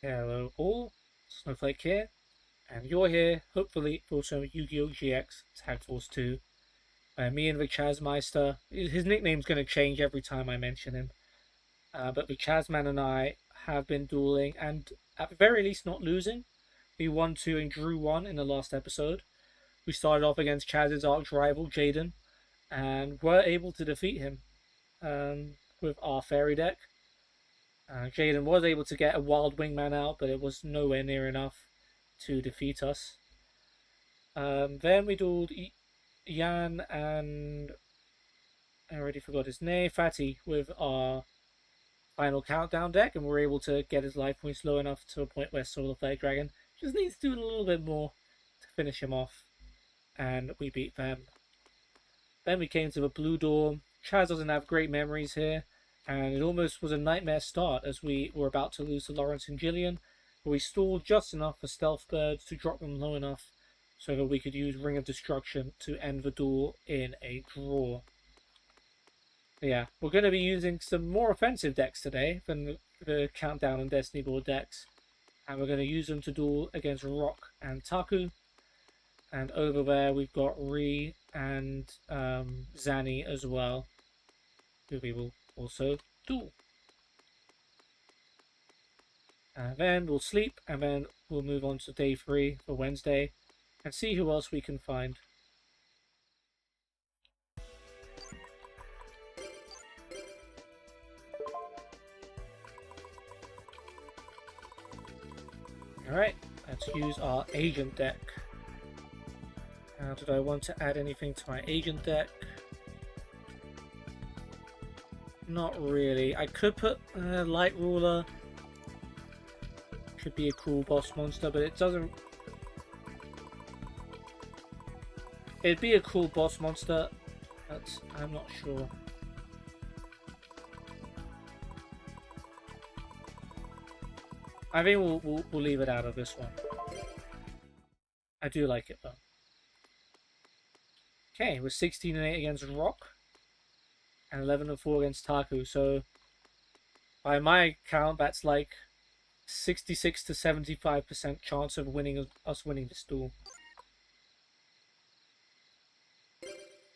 Hello all, Snowflake here, and you're here, hopefully, for some Yu-Gi-Oh! GX Tag Force 2. Me and the Chazzmeister, his nickname's going to change every time I mention him, but the Chazzman and I have been dueling, and at the very least not losing. We won 2 and drew 1 in the last episode. We started off against Chazz's arch rival, Jaden, and were able to defeat him with our fairy deck. Jaden was able to get a wild wingman out, but it was nowhere near enough to defeat us. Then we dueled Yan and I already forgot his name, Fatty, with our final countdown deck, and we were able to get his life points low enough to a point where Solar Flare Dragon just needs to do a little bit more to finish him off, and we beat them. Then we came to the Blue Dorm. Chazz doesn't have great memories here, and it almost was a nightmare start as we were about to lose to Lawrence and Jillian, but we stalled just enough for Stealth Birds to drop them low enough so that we could use Ring of Destruction to end the duel in a draw. Yeah, we're going to be using some more offensive decks today than the Countdown and Destiny Board decks, and we're going to use them to duel against Rock and Taku. And over there we've got Ri and Zani as well, who we will also duel. Then we'll sleep, and then we'll move on to day 3 for Wednesday and see who else we can find. Alright, let's use our agent deck. Now, did I want to add anything to my agent deck? Not really. I could put Light Ruler. Could be a cool boss monster, but it doesn't... It'd be a cool boss monster, but I'm not sure. I think we'll leave it out of this one. I do like it though. Okay, we're 16 and 8 against Rock, and 11 and 4 against Taku. So, by my count, that's like 66 to 75% chance of us winning this duel.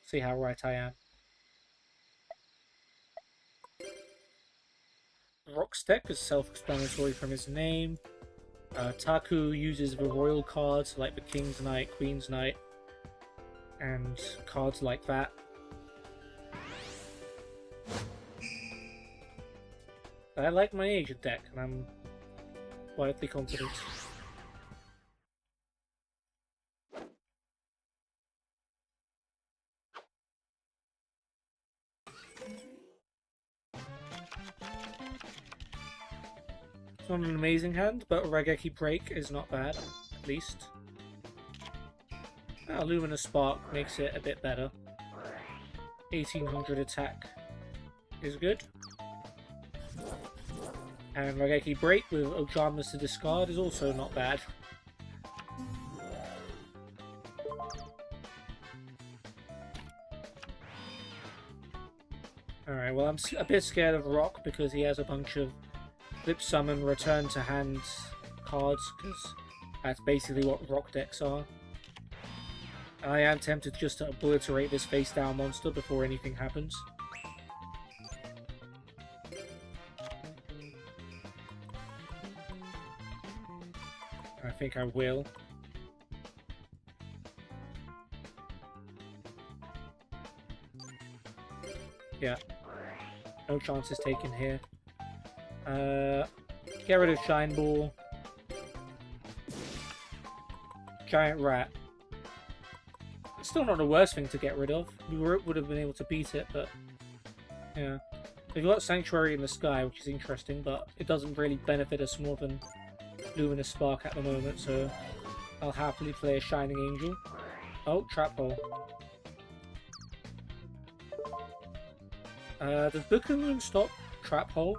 See how right I am. Rock's deck is self-explanatory from his name. Taku uses the royal cards like the King's Knight, Queen's Knight, and cards like that. I like my agent deck, and I'm quietly confident. It's not an amazing hand, but Raigeki Break is not bad, at least. Luminous Spark makes it a bit better. 1800 attack is good. And Raigeki Break with Ojamas to discard is also not bad. Alright, well I'm a bit scared of Rock because he has a bunch of Flip Summon Return to Hand cards, because that's basically what Rock decks are. I am tempted just to obliterate this face down monster before anything happens. I think I will. Yeah. No chances taken here. Get rid of Shine Ball. Giant Rat. It's still not the worst thing to get rid of. We would have been able to beat it, but yeah. We've got Sanctuary in the Sky, which is interesting, but it doesn't really benefit us more than Luminous Spark at the moment, so I'll happily play a Shining Angel. Oh, Trap Hole. Does Book of Moon stop Trap Hole?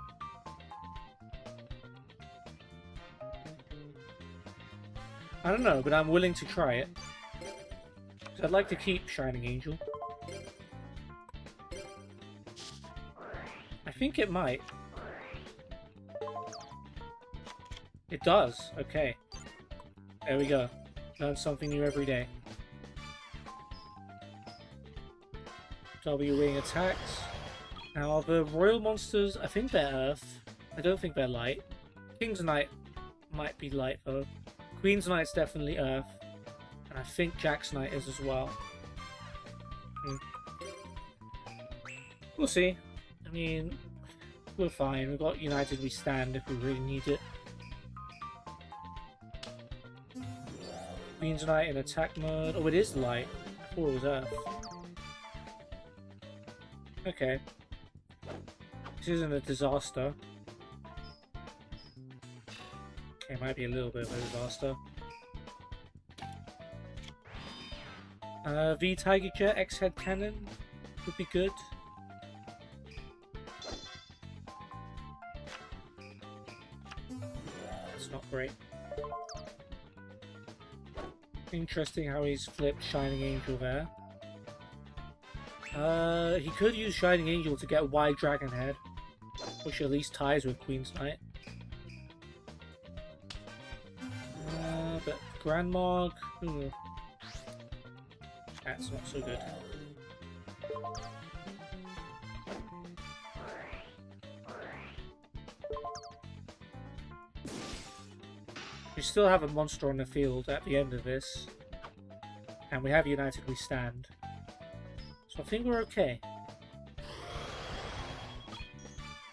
I don't know, but I'm willing to try it. I'd like to keep Shining Angel. I think it might. It does. Okay. There we go. Learn something new every day. W wing attacks. Now the royal monsters, I think they're Earth. I don't think they're light. King's Knight might be light though. Queen's Knight's definitely Earth. And I think Jack's Knight is as well. We'll see. I mean, we're fine. We've got United We Stand if we really need it. Queen's Knight in attack mode. Oh, it is light. I thought it was Earth. Okay. This isn't a disaster. Okay, might be a little bit of a disaster. V Tiger Jet X Head Cannon would be good. That's not great. Interesting how he's flipped Shining Angel there. He could use Shining Angel to get Wide Dragon Head, which at least ties with Queen's Knight. But Grand Mog, that's not so good. We still have a monster on the field at the end of this, and we have United We Stand. So I think we're okay.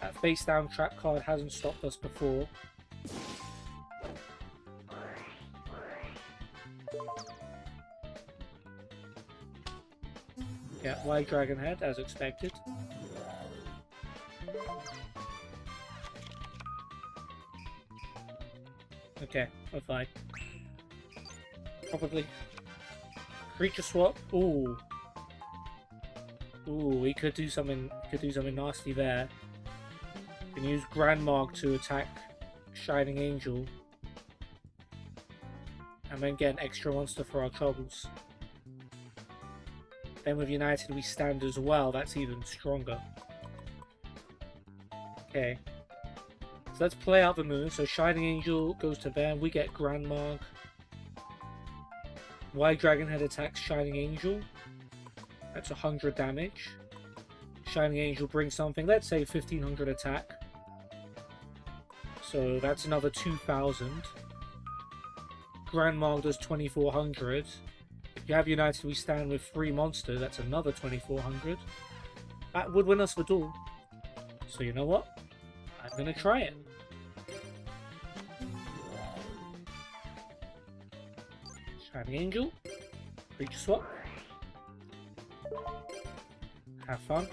That face down trap card hasn't stopped us before. Yeah, Wide Dragon Head as expected. Okay, we're fine. Probably. Creature swap. Ooh. Ooh, we could do something nasty there. We can use Grand Mog to attack Shining Angel. And then get an extra monster for our troubles. Then with United We Stand as well, that's even stronger. Okay. So let's play out the moves. So Shining Angel goes to them, we get Grand Mog. Wide Dragon Head attacks Shining Angel. That's 100 damage. Shining Angel brings something, let's say 1500 attack. So that's another 2000. Grand Mog does 2400. If you have United We Stand with 3 monsters, that's another 2400. That would win us the duel. So you know what? I'm gonna try it. Shining Angel. Creature swap. Have fun.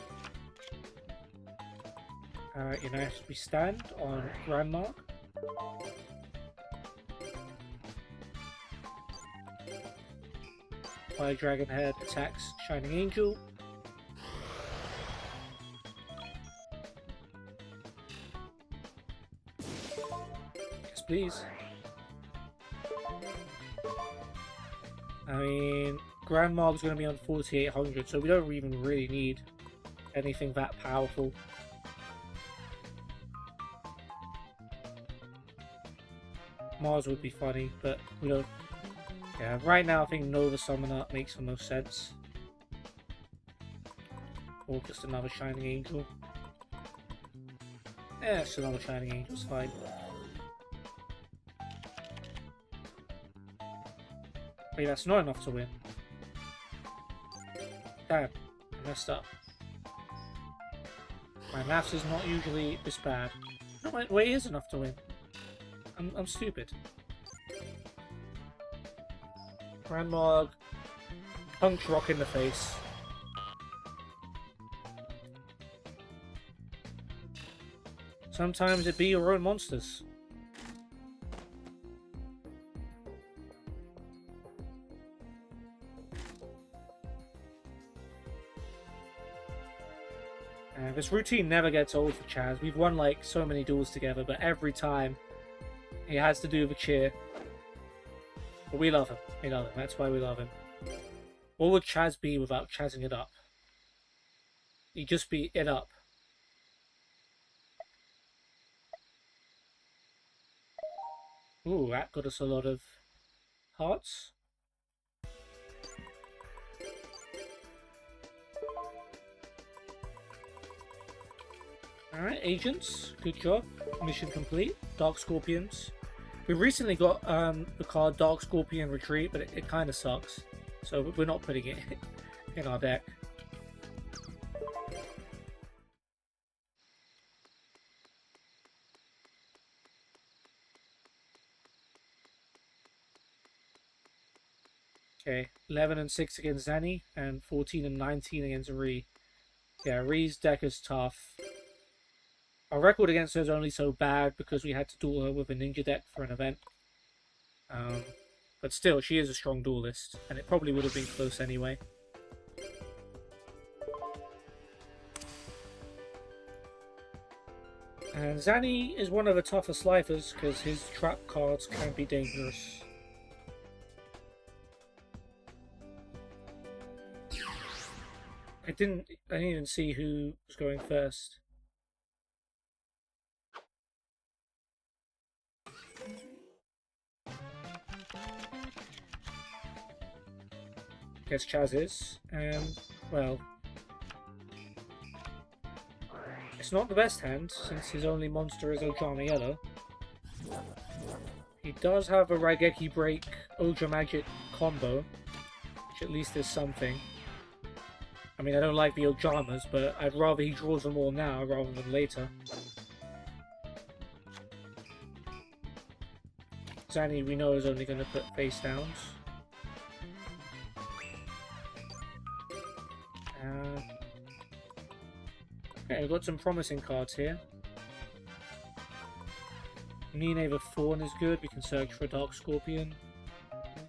United We Stand on Grand Mog. Wide Dragon Head attacks Shining Angel. Yes, please. I mean, Grand Mog's going to be on 4800, so we don't even really need anything that powerful. Mars would be funny, but we don't. Yeah, right now I think Nova Summoner makes the most sense. Or just another Shining Angel. Yeah, just another Shining Angel's fine. Wait, that's not enough to win. Damn, I messed up. My maths is not usually this bad. No, wait, it is enough to win. I'm stupid. Grand Mog, punch rock in the face. Sometimes it be your own monsters. This routine never gets old for Chazz. We've won like so many duels together, but every time he has to do the cheer. But we love him. We love him. That's why we love him. What would Chazz be without Chazzing it up? He'd just be it up. Ooh, that got us a lot of hearts. Alright, agents. Good job. Mission complete. Dark Scorpions. We recently got the card Dark Scorpion Retreat, but it kind of sucks. So we're not putting it in our deck. Okay, 11 and 6 against Zanny, and 14 and 19 against Ree. Yeah, Ree's deck is tough. Our record against her is only so bad because we had to duel her with a ninja deck for an event. But still, she is a strong duelist, and it probably would have been close anyway. And Zanny is one of the toughest lifers because his trap cards can be dangerous. I didn't even see who was going first. Guess Chazz is, and well, it's not the best hand since his only monster is Ojama Yellow. He does have a Raigeki Break Ojama Magic combo, which at least is something. I mean, I don't like the Ojamas, but I'd rather he draws them all now rather than later. Zanny, we know, is only going to put face downs. Okay, we've got some promising cards here. Nine the Fawn is good, we can search for a Dark Scorpion.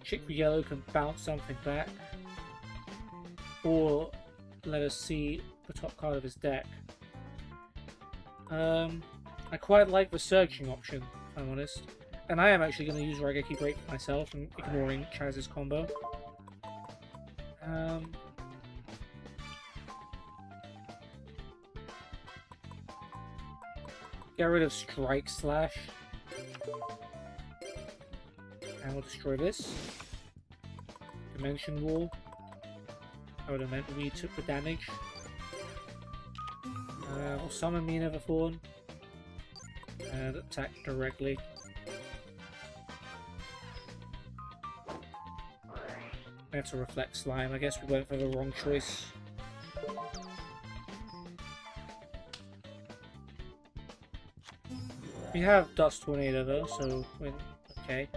Chick the Yellow can bounce something back. Or let us see the top card of his deck. I quite like the searching option, if I'm honest. And I am actually going to use Raigeki Break for myself, and ignoring Chazz's combo. Get rid of Strike Slash. And we'll destroy this. Dimension Wall. I would have meant we took the damage. We'll summon Mina the Fawn. And attack directly. That's a Reflect Slime. I guess we went for the wrong choice. We have Dust Tornado though, so we're okay.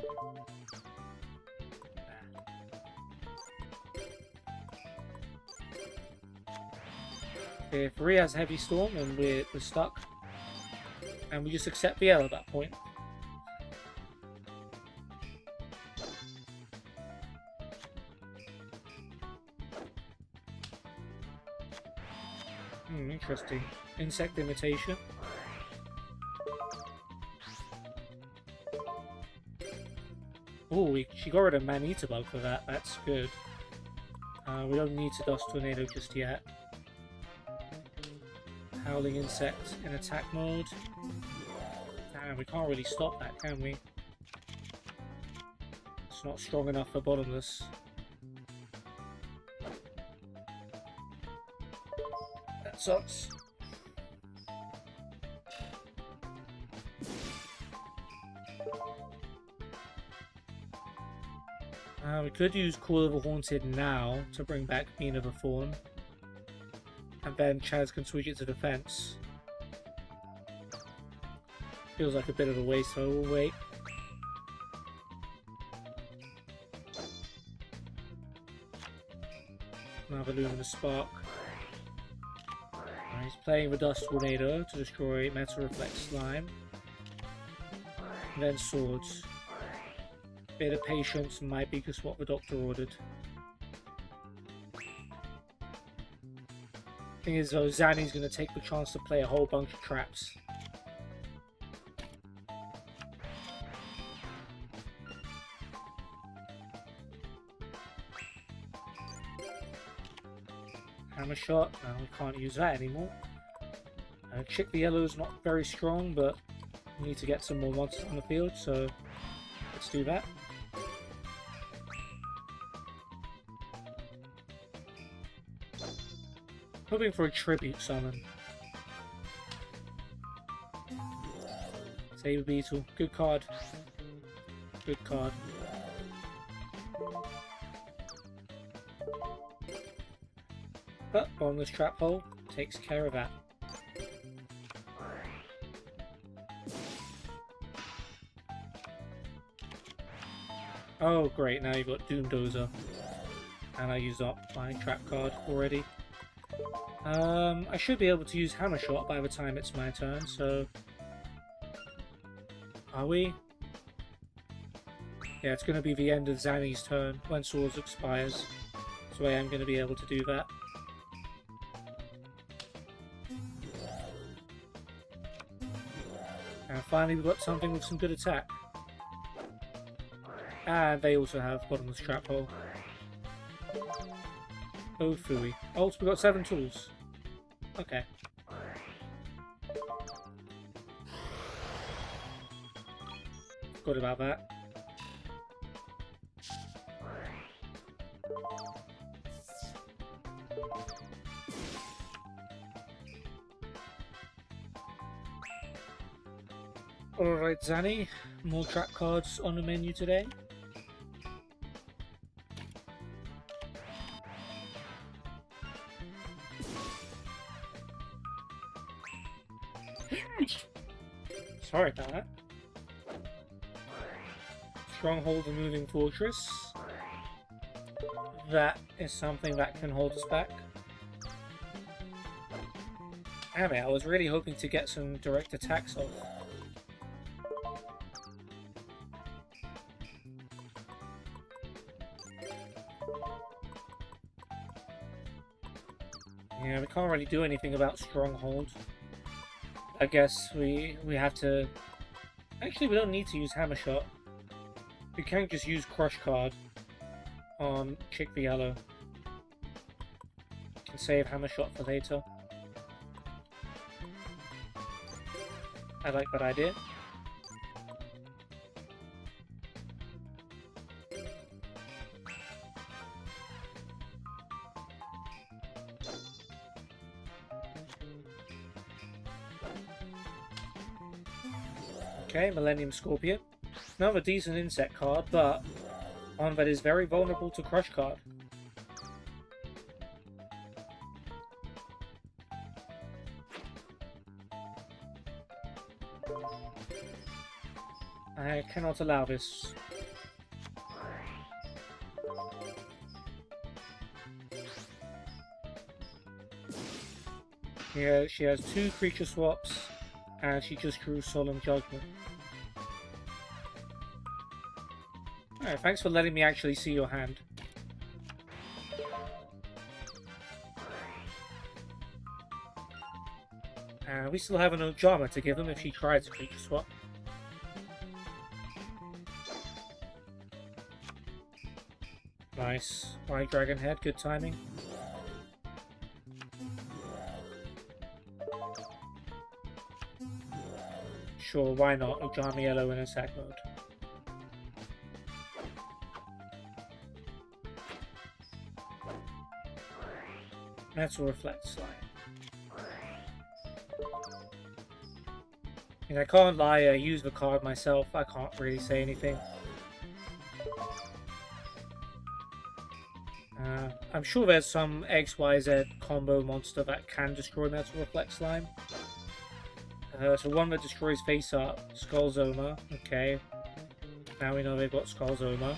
If Rhea has Heavy Storm, then we're stuck. And we just accept the L at that point. Interesting. Insect Imitation. Oh, she got rid of Man-Eater Bug for that. That's good. We don't need to Dust Tornado just yet. Howling Insect in attack mode. Damn, we can't really stop that, can we? It's not strong enough for Bottomless. That sucks. We could use Call of the Haunted now to bring back Bean of the Fawn. And then Chazz can switch it to defense. Feels like a bit of a waste, so we'll wait. Another Luminous Spark. He's playing the Dust Tornado to destroy Metal Reflect Slime. And then Swords. Bit of patience might be just what the doctor ordered. Thing is though, Zanny's going to take the chance to play a whole bunch of traps. Hammer Shot, no, we can't use that anymore. Chick the Yellow is not very strong, but we need to get some more monsters on the field, so Let's do that. Hoping for a tribute summon. Saber Beetle. Good card. Good card. But Bottomless Trap Hole takes care of that. Oh great, now you've got Doom Dozer. And I used up my trap card already. I should be able to use Hammer Shot by the time it's my turn, so... Are we? Yeah, it's going to be the end of Zanny's turn when Swords expires. So I am going to be able to do that. And finally we've got something with some good attack. And they also have Bottomless Trap Hole. Oh phooey. Oh, so we've got 7 tools. Okay. Forgot about that. Alright, Zanny. More trap cards on the menu today. Sorry about that. Stronghold and Moving Fortress. That is something that can hold us back. Damn it, I was really hoping to get some direct attacks off. Yeah, we can't really do anything about Stronghold. I guess we have to... Actually, we don't need to use Hammer Shot. We can just use Crush Card on Chick the Yellow. Can save Hammer Shot for later. I like that idea. Okay, Millennium Scorpion. Another decent insect card, but one that is very vulnerable to Crush Card. I cannot allow this. Yeah, she has 2 creature swaps, and she just drew Solemn Judgment. Alright, thanks for letting me actually see your hand. We still have an Ojama to give them if she tries a creature swap. Nice. White Dragon Head, good timing. Sure, why not? Ojama Yellow in attack mode. Metal Reflect Slime. I mean, I can't lie, I use the card myself, I can't really say anything. I'm sure there's some XYZ combo monster that can destroy Metal Reflect Slime. So one that destroys face up, Skullzoma. Okay. Now we know they've got Skullzoma.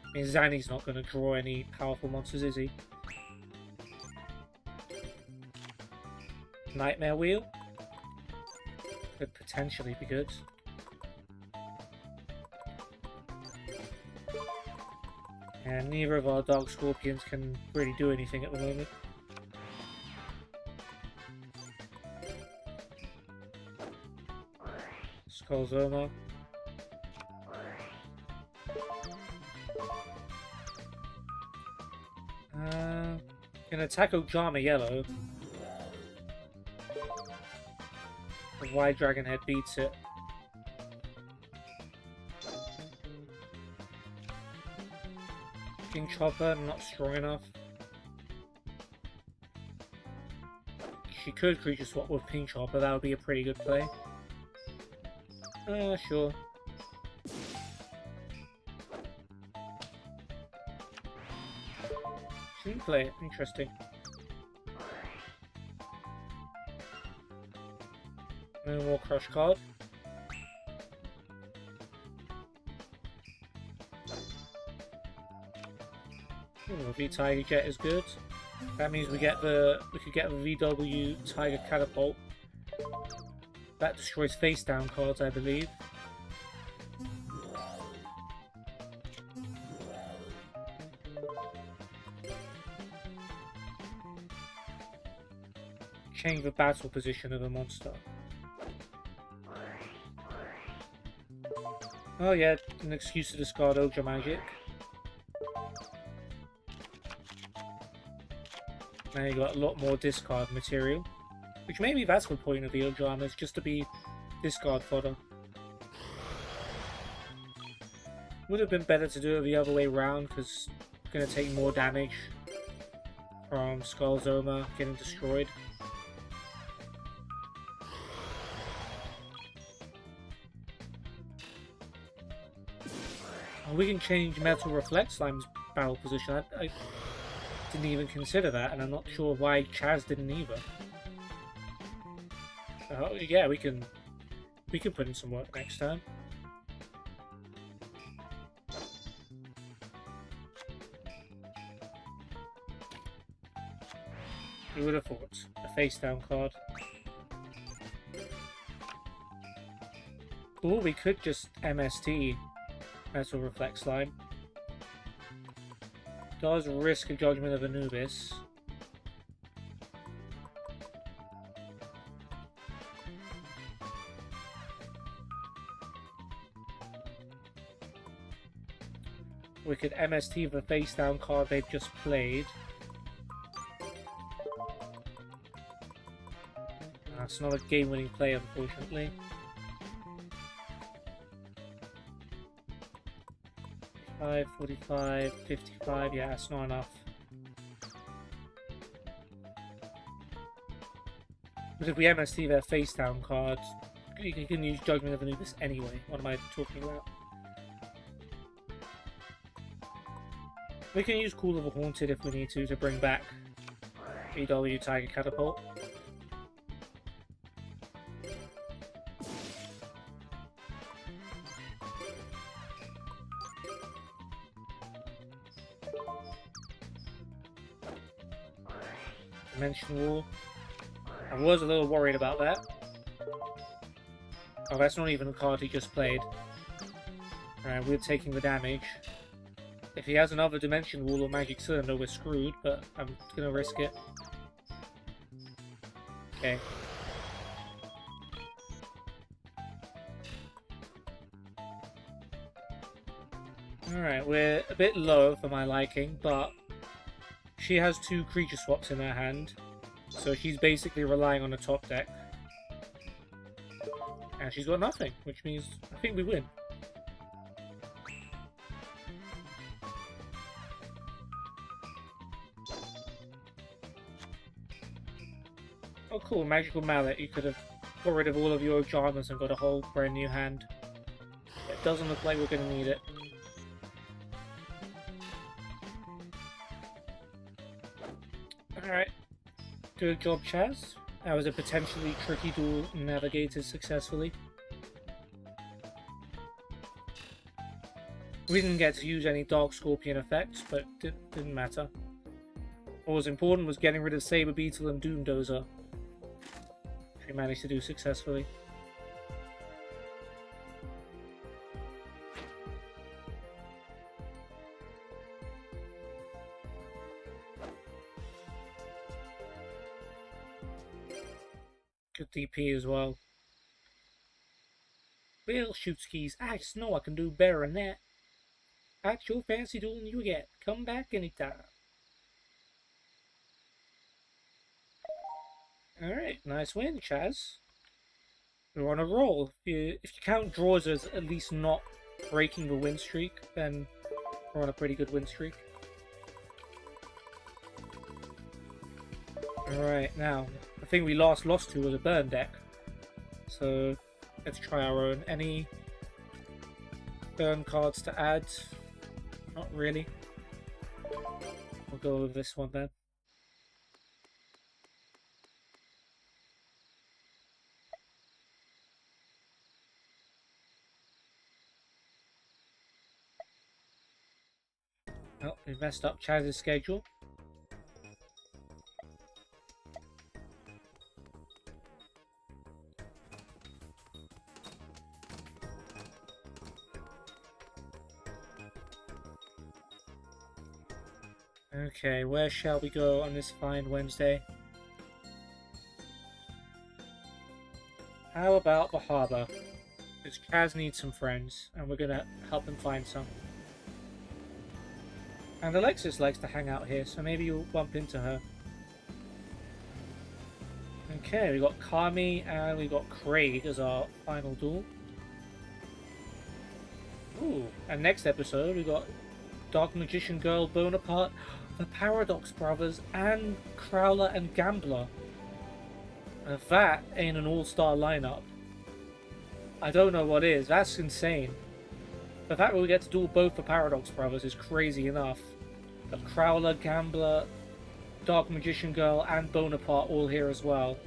I mean, Zanny's not going to draw any powerful monsters, is he? Nightmare Wheel? Could potentially be good. And neither of our Dark Scorpions can really do anything at the moment. Skullzoma. Can attack Ojama Yellow. The White Dragon Head beats it. King Chopper, not strong enough. She could creature swap with Pink Chopper, that would be a pretty good play. Sure. She didn't play it, interesting. No more Crush card. Ooh, V Tiger Jet is good. That means we could get the VW Tiger Catapult. That destroys face down cards, I believe. Change the battle position of a monster. Oh yeah, an excuse to discard Ultra Magic. Now you got a lot more discard material. Which maybe that's the point of the Ultra Armor, is just to be discard fodder. Would have been better to do it the other way around, because it's going to take more damage from Skullzoma getting destroyed. We can change Metal Reflect Slime's battle position. I didn't even consider that, and I'm not sure why Chazz didn't either. Yeah, we can put in some work next time. Who would have thought? A face down card. Or we could just MST Metal Reflect Slime. Does risk a Judgment of Anubis. We could MST the face down card they've just played. That's not a game winning play, unfortunately. 45, 55, yeah, that's not enough. But if we MST their face down cards, you can use Judgment of Anubis anyway. What am I talking about? We can use Call of the Haunted if we need to bring back VW Tiger Catapult. Dimension Wall. I was a little worried about that. Oh, that's not even a card he just played. Alright, we're taking the damage. If he has another Dimension Wall or Magic Cylinder, we're screwed, but I'm gonna risk it. Okay. Alright, we're a bit low for my liking, but she has 2 creature swaps in her hand, so she's basically relying on the top deck. And she's got nothing, which means I think we win. Oh cool, Magical Mallet. You could have got rid of all of your Jarmers and got a whole brand new hand. It doesn't look like we're going to need it. Alright. Good job, Chazz. That was a potentially tricky duel navigated successfully. We didn't get to use any Dark Scorpion effects, but it didn't matter. What was important was getting rid of Saber Beetle and Doomdozer, which we managed to do successfully. Good DP as well. Well, Shootskis, I just know I can do better than that. That's your fancy duel you get. Come back anytime. Alright, nice win, Chazz. We're on a roll. If you count draws as at least not breaking the win streak, then we're on a pretty good win streak. Alright, now, the thing we last lost to was a burn deck. So, let's try our own. Any burn cards to add? Not really. We'll go with this one then. Oh, we messed up Chazz's schedule. Okay, where shall we go on this fine Wednesday? How about the harbour? Because Chazz needs some friends, and we're gonna help him find some. And Alexis likes to hang out here, so maybe you'll bump into her. Okay, we got Kami and we got Craig as our final duel. Ooh, and next episode we got Dark Magician Girl, Bonaparte, the Paradox Brothers, and Crowler and Gambler. Now that ain't an all-star lineup. I don't know what is. That's insane. The fact that we get to duel both the Paradox Brothers is crazy enough. But Crowler, Gambler, Dark Magician Girl, and Bonaparte all here as well.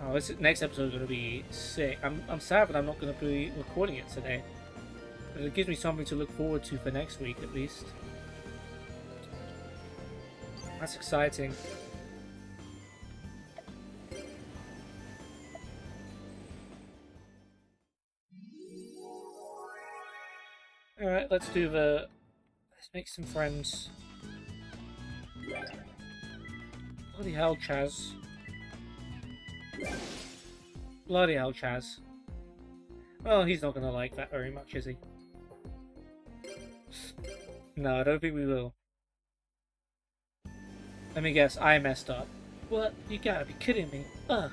Oh, this next episode is going to be sick. I'm sad that I'm not going to be recording it today. But it gives me something to look forward to for next week, at least. That's exciting. Alright, let's do the... Let's make some friends. Bloody hell, Chazz. Bloody hell, Chazz. Well, he's not gonna like that very much, is he? No, I don't think we will. Let me guess, I messed up. What? You gotta be kidding me. Ugh.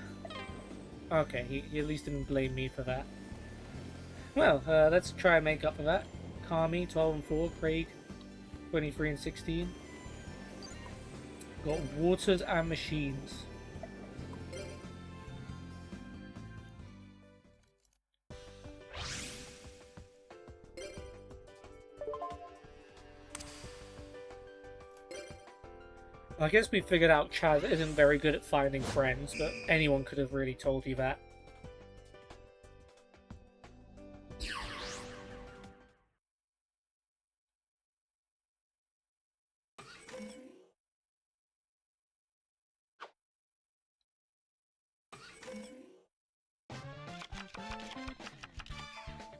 Okay, he at least didn't blame me for that. Well, let's try and make up for that. Kami, 12 and 4. Craig, 23 and 16. Got Waters and Machines. I guess we figured out Chazz isn't very good at finding friends, but anyone could have really told you that.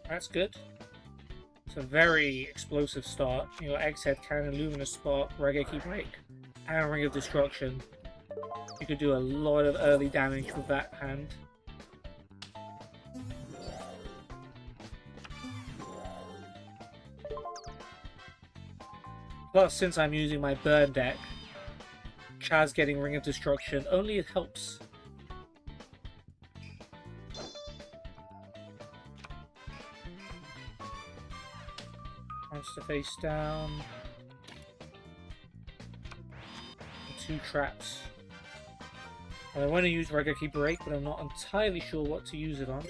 That's good. It's a very explosive start. You got Egg's Head Cannon, Luminous Spark, Regeki Break, and Ring of Destruction. You could do a lot of early damage with that hand. Plus, since I'm using my burn deck, Chazz getting Ring of Destruction only helps. Monster face down. And 2 traps. I want to use Regeki Break, but I'm not entirely sure what to use it on.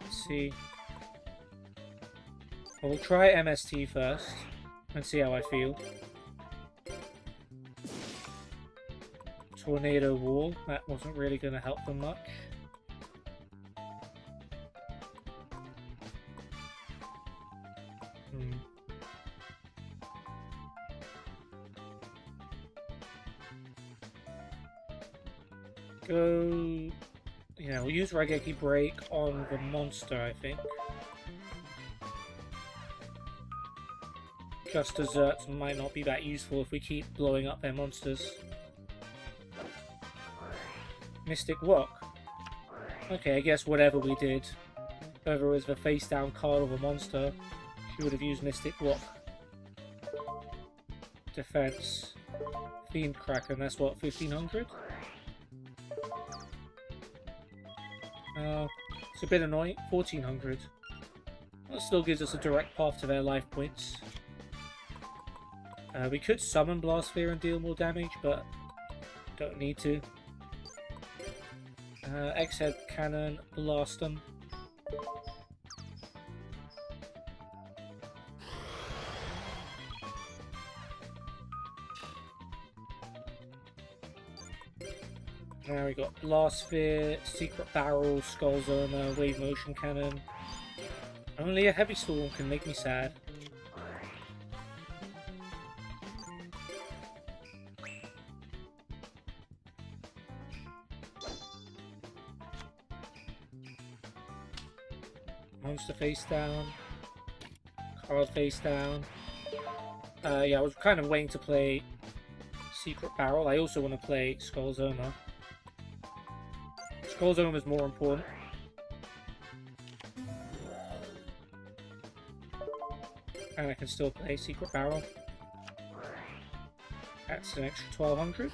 Let's see. Well, we'll try MST first and see how I feel. Tornado Wall. That wasn't really going to help them much. Go... Yeah, we'll use Regeki Break on the monster, I think. Just Desserts might not be that useful if we keep blowing up their monsters. Mystic Rock. Okay, I guess whatever we did, whether it was the face down card or the monster, she would have used Mystic Rock. Defense. Fiend Kraken, that's what, 1500? It's a bit annoying. 1400. That still gives us a direct path to their life points. We could summon Blast Sphere and deal more damage, but don't need to. X-Head Cannon, blast them. Now we got Blast Sphere, Secret Barrel, Skull Zona, Wave Motion Cannon. Only a Heavy Storm can make me sad. Monster face down. Card face down. Yeah, I was kind of waiting to play Secret Barrel. I also want to play Skull Zona. Skull Zona is more important. And I can still play Secret Barrel. That's an extra 1200.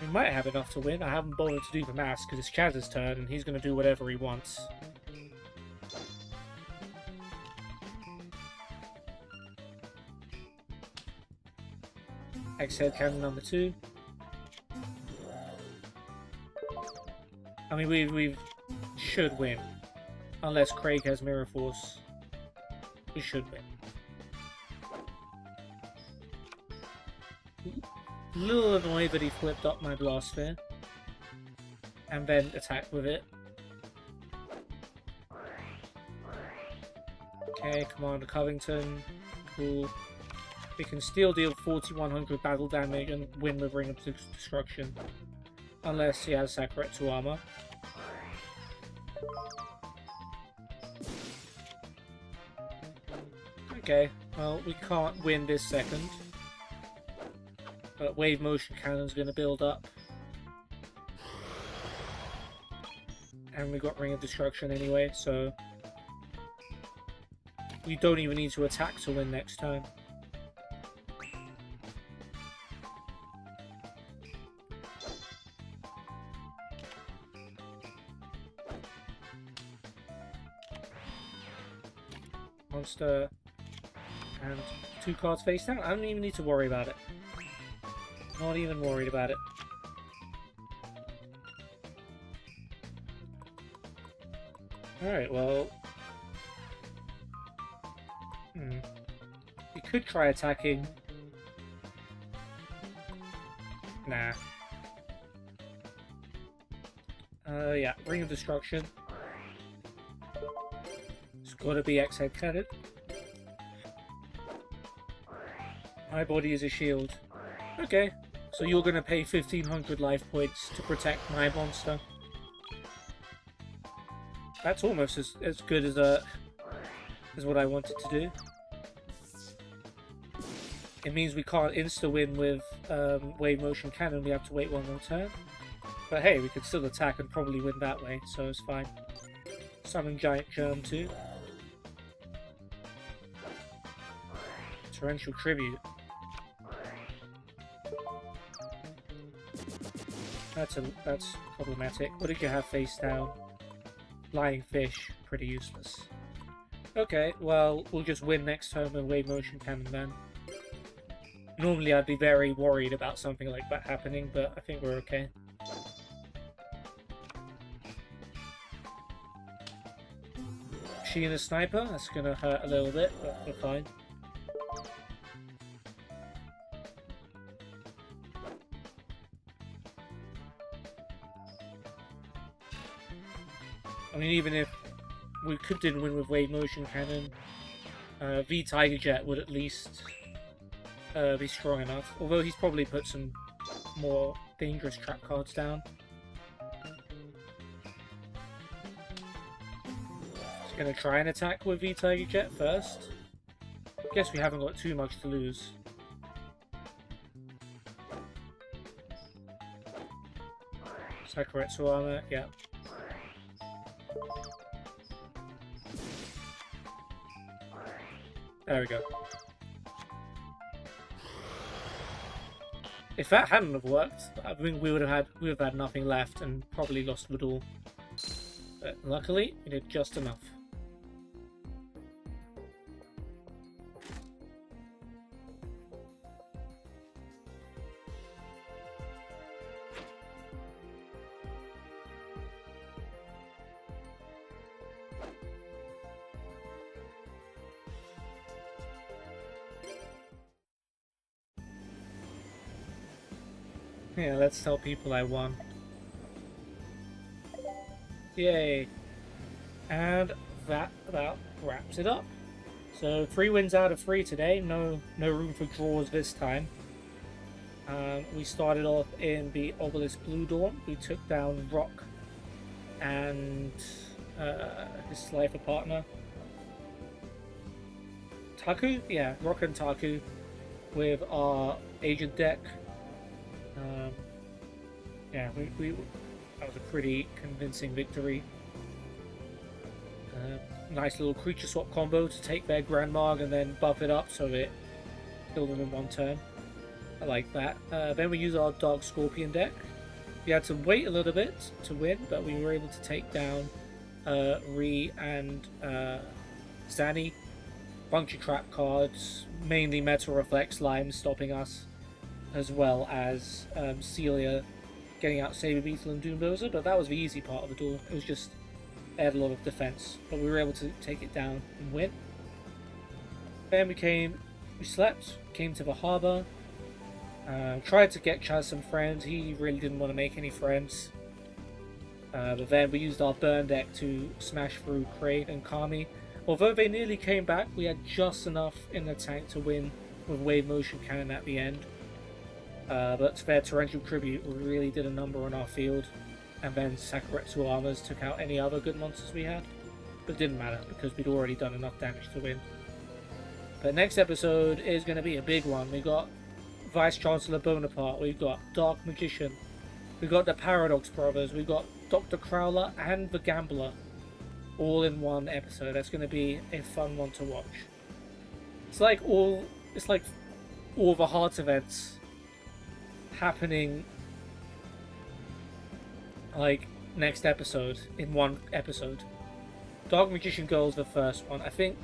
We might have enough to win. I haven't bothered to do the maths because it's Chazz's turn and he's going to do whatever he wants. X-Head Cannon number 2. I mean, we should win. Unless Craig has Mirror Force. We should win. A little annoyed that he flipped up my Blast Sphere. And then attacked with it. Okay, Commander Covington. Cool. We can still deal 4100 battle damage and win with Ring of Destruction. Unless he has Sakuretsu armor. Okay, well, we can't win this second. But Wave Motion Cannon's going to build up. And we got Ring of Destruction anyway, so we don't even need to attack to win next turn. Monster and 2 cards face down. I don't even need to worry about it. Not even worried about it. Alright, well... We could try attacking. Nah. Yeah, Ring of Destruction. It's gotta be X-Head Cannon. My body is a shield. Okay, so you're gonna pay 1500 life points to protect my monster. That's almost as good as what I wanted to do. It means we can't insta-win with Wave Motion Cannon, we have to wait one more turn. But hey, we could still attack and probably win that way, so it's fine. Summon Giant Germ too. Torrential Tribute. That's problematic. What did you have face down? Flying Fish, pretty useless. Okay, well, we'll just win next turn with Wave Motion Cannon then. Normally I'd be very worried about something like that happening, but I think we're okay. She and a Sniper, that's gonna hurt a little bit, but we're fine. I mean, even if we didn't win with Wave Motion Cannon, V Tiger Jet would at least be strong enough. Although he's probably put some more dangerous trap cards down. He's gonna try and attack with V Tiger Jet first. Guess we haven't got too much to lose. Sakuretsu armor, yeah. There we go. If that hadn't have worked, I think we would have had nothing left and probably lost the duel. But luckily, we did just enough. Yeah, let's tell people I won. Yay. And that about wraps it up. So 3 wins out of 3 today. No room for draws this time. We started off in the Obelisk Blue Dawn. We took down Rock and his Slifer partner. Taku? Yeah, Rock and Taku with our Agent deck. Yeah, that was a pretty convincing victory. Nice little creature swap combo to take their Grand Marg and then buff it up so it killed them in one turn. I like that. Then we use our Dark Scorpion deck. We had to wait a little bit to win, but we were able to take down Ree and Zanny. Bunch of trap cards, mainly Metal Reflect Slime stopping us, as well as Celia getting out Saber Beetle and Doomdozer, but that was the easy part of the duel. It was just, they had a lot of defense, but we were able to take it down and win. Then we slept, came to the harbor, tried to get Chazz some friends. He really didn't want to make any friends. But then we used our burn deck to smash through Kraid and Kami. Although they nearly came back, we had just enough in the tank to win with Wave Motion Cannon at the end. But their Torrential Tribute really did a number on our field, and then Sakuretsu Armors took out any other good monsters we had. But it didn't matter, because we'd already done enough damage to win. But next episode is going to be a big one. We got Vice Chancellor Bonaparte, we've got Dark Magician, we've got the Paradox Brothers, we've got Dr. Crowler and the Gambler, all in one episode. That's going to be a fun one to watch. It's like all the Hearts events happening like next episode in one episode. Dark Magician Girl's the first one. I think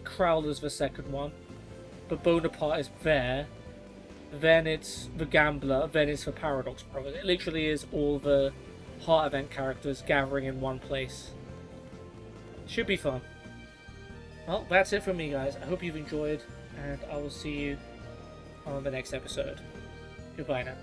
Crowler's the second one, but Bonaparte is there. Then it's the Gambler. Then it's the Paradox Brothers. It literally is all the Heart event characters gathering in one place. Should be fun. Well, that's it from me, guys. I hope you've enjoyed, and I will see you on the next episode. Goodbye now.